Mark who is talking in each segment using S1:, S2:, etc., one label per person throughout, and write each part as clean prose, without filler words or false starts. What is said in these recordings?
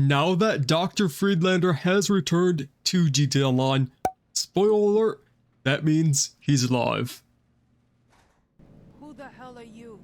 S1: now that Dr. Friedlander has returned to GTA Online, spoiler alert, that means he's alive.
S2: Who the hell are you?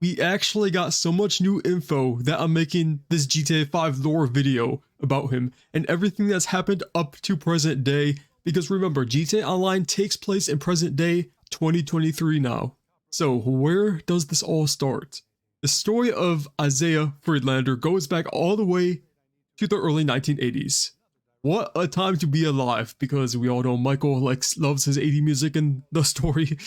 S1: We actually got so much new info that I'm making this GTA 5 lore video about him and everything that's happened up to present day, because remember, GTA Online takes place in present day 2023 now. So where does this all start? The story of Isiah Friedlander goes back all the way to the early 1980s. What a time to be alive, because we all know Michael loves his 80s music in the story.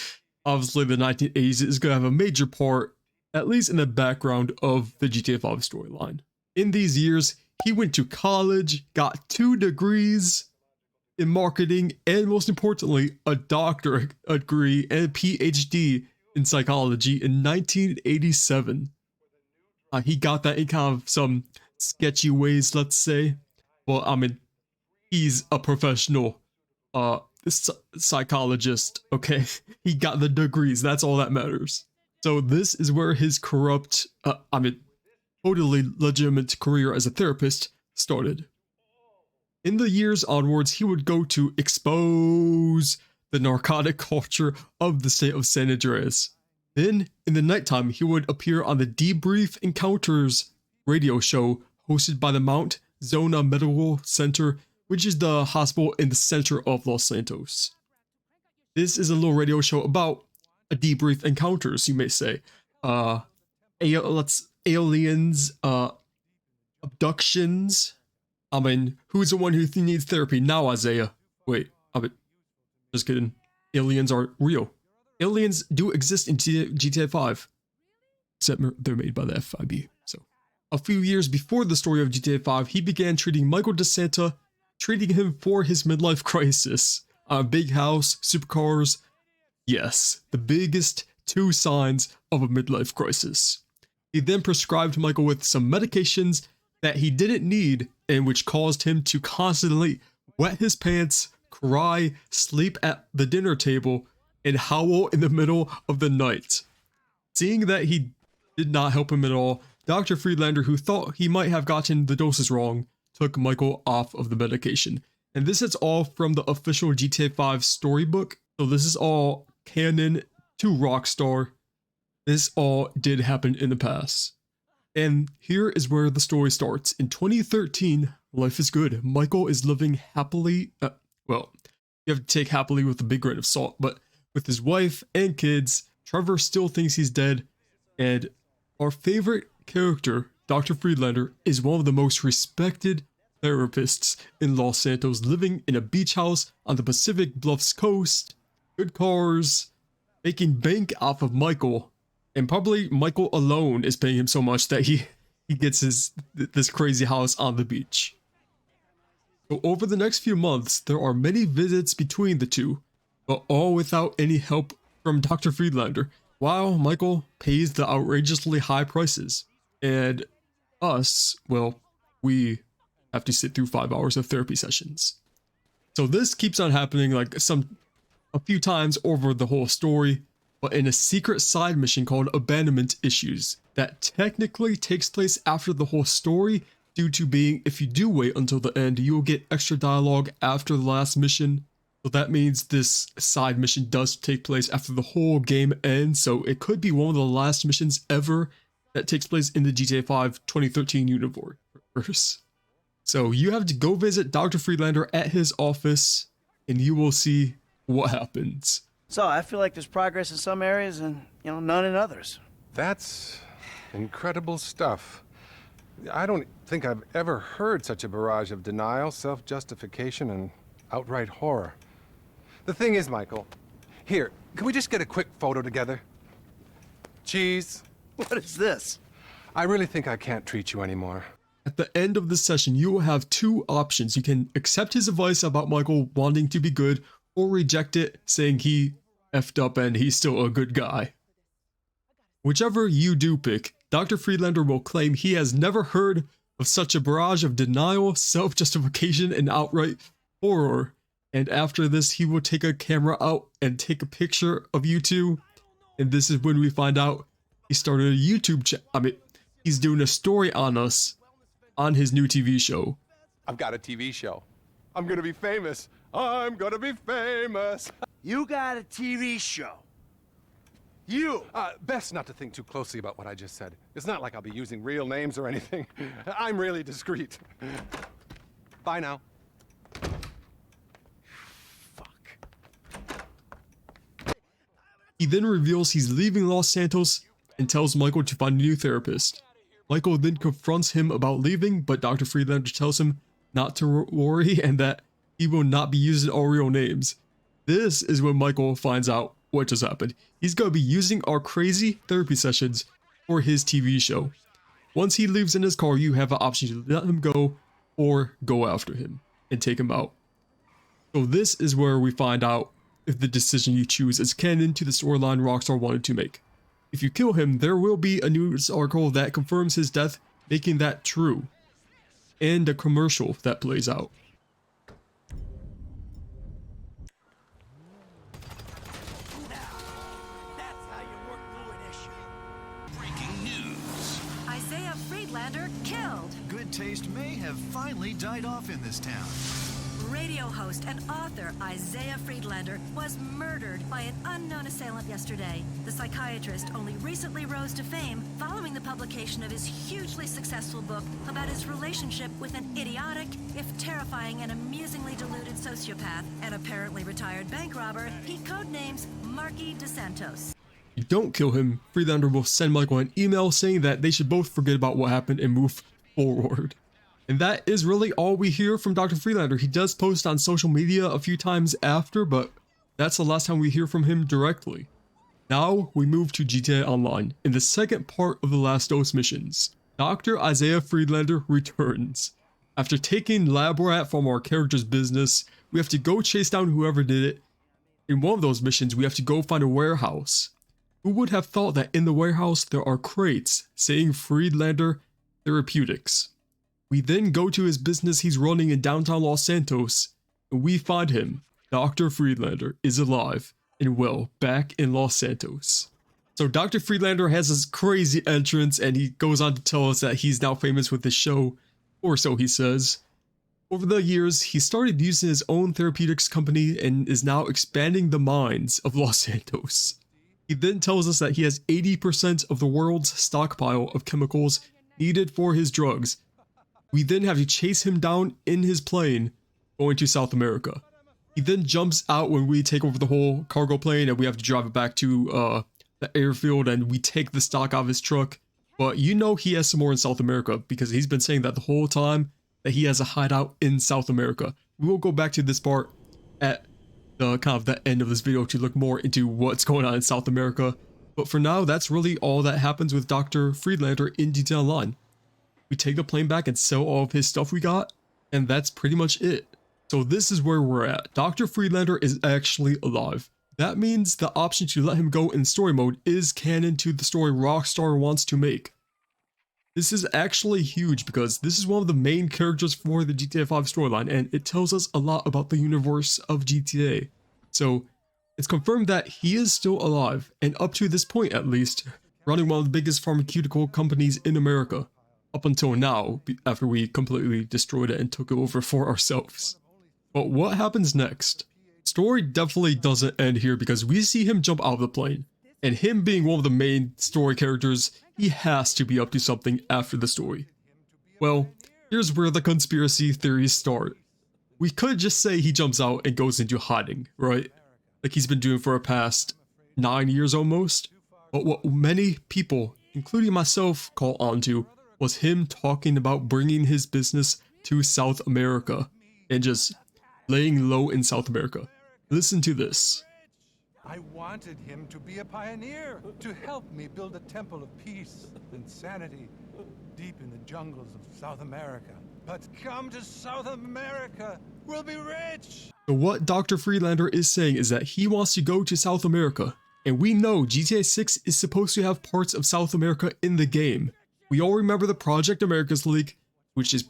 S1: Obviously the 1980s is going to have a major part, at least in the background of the GTA 5 storyline. In these years, he went to college, got 2 degrees in marketing, and most importantly, a doctorate degree and a PhD in psychology in 1987. He got that in kind of some sketchy ways, let's say. Well, I mean, he's a professional psychologist, okay? He got the degrees, that's all that matters. So this is where his corrupt, totally legitimate career as a therapist started. In the years onwards, he would go to expose the narcotic culture of the state of San Andreas. Then, in the nighttime, he would appear on the Debrief Encounters radio show hosted by the Mount Zona Medical Center, which is the hospital in the center of Los Santos. This is a little radio show about a debrief encounters, you may say. Aliens, abductions. I mean, who's the one who needs therapy now, Isiah? Wait, just kidding. Aliens aren't real. Aliens do exist in GTA 5. Except they're made by the FIB. So, a few years before the story of GTA 5, he began treating Michael DeSanta, treating him for his midlife crisis. A big house, supercars. Yes, the biggest 2 signs of a midlife crisis. He then prescribed Michael with some medications that he didn't need, and which caused him to constantly wet his pants, cry, sleep at the dinner table, and howl in the middle of the night. Seeing that he did not help him at all, Dr. Friedlander, who thought he might have gotten the doses wrong, took Michael off of the medication. And this is all from the official GTA 5 storybook, so this is all canon to Rockstar. This all did happen in the past. And here is where the story starts. In 2013, life is good. Michael is living happily, well, you have to take happily with a big grain of salt, but with his wife and kids. Trevor still thinks he's dead, and our favorite character, Dr. Friedlander, is one of the most respected therapists in Los Santos, living in a beach house on the Pacific Bluffs coast, good cars, making bank off of Michael. And probably Michael alone is paying him so much that he gets this crazy house on the beach. So over the next few months, there are many visits between the two, but all without any help from Dr. Friedlander, while Michael pays the outrageously high prices. And us, well, we have to sit through 5 hours of therapy sessions. So this keeps on happening a few times over the whole story, but in a secret side mission called Abandonment Issues that technically takes place after the whole story, due to being, if you do wait until the end, you will get extra dialogue after the last mission. So that means this side mission does take place after the whole game ends, so it could be one of the last missions ever that takes place in the GTA 5 2013 universe. So you have to go visit Dr. Friedlander at his office, and you will see what happens.
S3: So I feel like there's progress in some areas and, none in others.
S4: That's incredible stuff. I don't think I've ever heard such a barrage of denial, self-justification, and outright horror. The thing is, Michael, here, can we just get a quick photo together? Cheese.
S3: What is this?
S4: I really think I can't treat you anymore.
S1: At the end of this session, you will have 2 options. You can accept his advice about Michael wanting to be good, or reject it, saying he effed up and he's still a good guy. Whichever you do pick, Dr. Friedlander will claim he has never heard of such a barrage of denial, self-justification, and outright horror. And after this, he will take a camera out and take a picture of you two. And this is when we find out he started a YouTube channel. He's doing a story on us on his new TV show.
S4: I've got a TV show. I'm gonna be famous. I'm gonna be famous.
S3: You got a TV show. You.
S4: Best not to think too closely about what I just said. It's not like I'll be using real names or anything. I'm really discreet. Bye now.
S1: He then reveals he's leaving Los Santos and tells Michael to find a new therapist. Michael then confronts him about leaving, but Dr. Friedlander tells him not to worry and that he will not be using all real names. This is when Michael finds out what just happened. He's going to be using our crazy therapy sessions for his TV show. Once he leaves in his car, you have an option to let him go or go after him and take him out. So this is where we find out if the decision you choose is canon to the storyline Rockstar wanted to make. If you kill him, there will be a news article that confirms his death, making that true, and a commercial that plays out.
S3: That's how you work through an issue.
S5: Breaking news.
S6: Isiah Friedlander killed.
S5: Good taste may have finally died off in this town.
S6: Radio host and author Isiah Friedlander was murdered by an unknown assailant yesterday. The psychiatrist only recently rose to fame following the publication of his hugely successful book about his relationship with an idiotic, if terrifying and amusingly deluded sociopath and apparently retired bank robber he codenames Marquis de Santos.
S1: If you don't kill him, Friedlander will send Michael an email saying that they should both forget about what happened and move forward. And that is really all we hear from Dr. Friedlander. He does post on social media a few times after, but that's the last time we hear from him directly. Now we move to GTA Online. In the second part of the Last Dose missions, Dr. Isiah Friedlander returns. After taking lab rat from our character's business, we have to go chase down whoever did it. In one of those missions, we have to go find a warehouse. Who would have thought that in the warehouse there are crates saying Friedlander Therapeutics? We then go to his business he's running in downtown Los Santos, and we find him. Dr. Friedlander is alive and well back in Los Santos. So Dr. Friedlander has this crazy entrance, and he goes on to tell us that he's now famous with his show, or so he says. Over the years, he started using his own therapeutics company and is now expanding the mines of Los Santos. He then tells us that he has 80% of the world's stockpile of chemicals needed for his drugs. We then have to chase him down in his plane, going to South America. He then jumps out when we take over the whole cargo plane, and we have to drive it back to the airfield, and we take the stock out of his truck. But you know he has some more in South America, because he's been saying that the whole time, that he has a hideout in South America. We will go back to this part at the kind of the end of this video to look more into what's going on in South America. But for now, that's really all that happens with Dr. Friedlander in GTA Online. We take the plane back and sell all of his stuff we got, and that's pretty much it. So this is where we're at. Dr. Friedlander is actually alive. That means the option to let him go in story mode is canon to the story Rockstar wants to make. This is actually huge because this is one of the main characters for the GTA 5 storyline, and it tells us a lot about the universe of GTA. So it's confirmed that he is still alive, and up to this point at least, running one of the biggest pharmaceutical companies in America. Up until now, after we completely destroyed it and took it over for ourselves. But what happens next? Story definitely doesn't end here because we see him jump out of the plane. And him being one of the main story characters, he has to be up to something after the story. Well, here's where the conspiracy theories start. We could just say he jumps out and goes into hiding, right? Like he's been doing for the past 9 years almost. But what many people, including myself, call onto was him talking about bringing his business to South America and just laying low in South America. Listen to this.
S7: I wanted him to be a pioneer, to help me build a temple of peace and sanity deep in the jungles of South America. But come to South America, we'll be rich!
S1: So what Dr. Friedlander is saying is that he wants to go to South America, and we know GTA 6 is supposed to have parts of South America in the game. We all remember the Project Americas leak, which is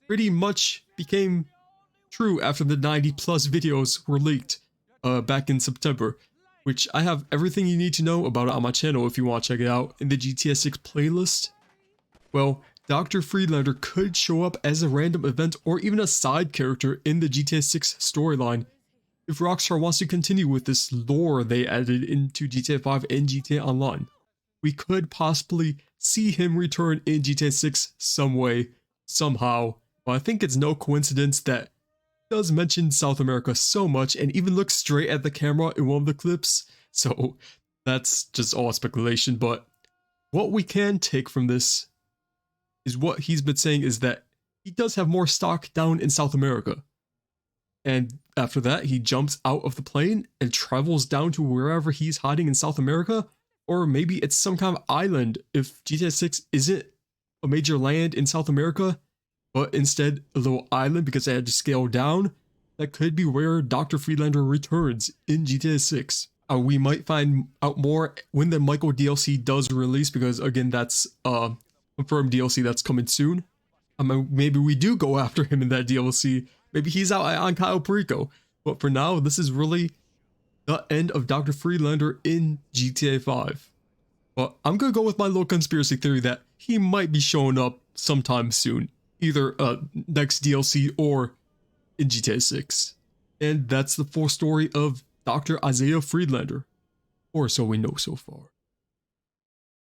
S1: pretty much became true after the 90+ videos were leaked back in September, which I have everything you need to know about it on my channel if you want to check it out in the GTA 6 playlist. Well, Dr. Friedlander could show up as a random event or even a side character in the GTA 6 storyline if Rockstar wants to continue with this lore they added into GTA 5 and GTA Online. We could possibly see him return in GTA 6 some way, somehow, but I think it's no coincidence that he does mention South America so much and even looks straight at the camera in one of the clips, so that's just all speculation. But what we can take from this is what he's been saying is that he does have more stock down in South America. And after that, he jumps out of the plane and travels down to wherever he's hiding in South America. Or maybe it's some kind of island if GTA 6 isn't a major land in South America, but instead a little island because they had to scale down. That could be where Dr. Friedlander returns in GTA 6. We might find out more when the Michael DLC does release, because again, that's confirmed DLC that's coming soon. Maybe we do go after him in that DLC. Maybe he's out on Cayo Perico. But for now, this is really the end of Dr. Friedlander in GTA 5. But I'm gonna go with my little conspiracy theory that he might be showing up sometime soon. Either next DLC or in GTA 6. And that's the full story of Dr. Isiah Friedlander. Or so we know so far.